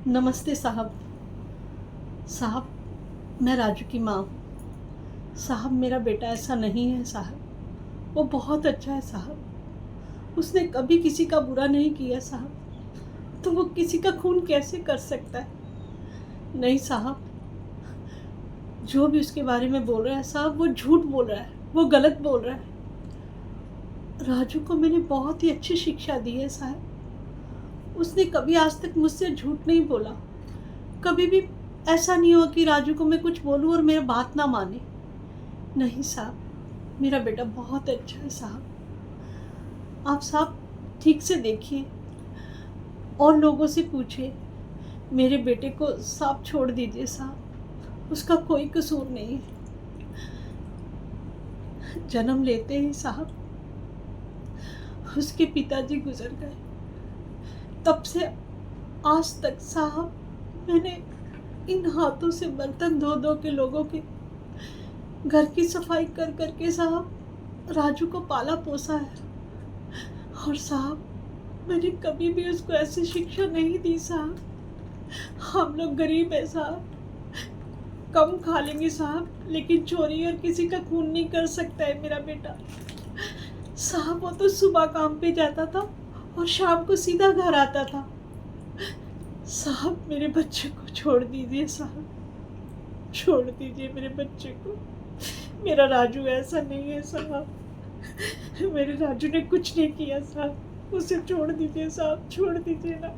नमस्ते साहब। साहब, मैं राजू की माँ हूँ। साहब, मेरा बेटा ऐसा नहीं है साहब। वो बहुत अच्छा है साहब। उसने कभी किसी का बुरा नहीं किया साहब। तो वो किसी का खून कैसे कर सकता है? नहीं साहब, जो भी उसके बारे में बोल रहा है साहब, वो झूठ बोल रहा है, वो गलत बोल रहा है। राजू को मैंने बहुत ही अच्छी शिक्षा दी है साहब। उसने कभी आज तक मुझसे झूठ नहीं बोला। कभी भी ऐसा नहीं हुआ कि राजू को मैं कुछ बोलूँ और मेरा बात ना माने। नहीं साहब, मेरा बेटा बहुत अच्छा है साहब। आप साहब ठीक से देखिए और लोगों से पूछिए। मेरे बेटे को साहब छोड़ दीजिए साहब, उसका कोई कसूर नहीं है। जन्म लेते ही साहब उसके पिताजी गुजर गए। तब से आज तक साहब मैंने इन हाथों से बर्तन धो धो के लोगों के घर की सफाई कर कर के साहब राजू को पाला पोसा है। और साहब मैंने कभी भी उसको ऐसी शिक्षा नहीं दी साहब। हम लोग गरीब है साहब, कम खा लेंगे साहब, लेकिन चोरी और किसी का खून नहीं कर सकता है मेरा बेटा। साहब वो तो सुबह काम पे जाता था और शाम को सीधा घर आता था। साहब मेरे बच्चे को छोड़ दीजिए साहब, छोड़ दीजिए मेरे बच्चे को। मेरा राजू ऐसा नहीं है साहब। मेरे राजू ने कुछ नहीं किया साहब, उसे छोड़ दीजिए साहब, छोड़ दीजिए ना।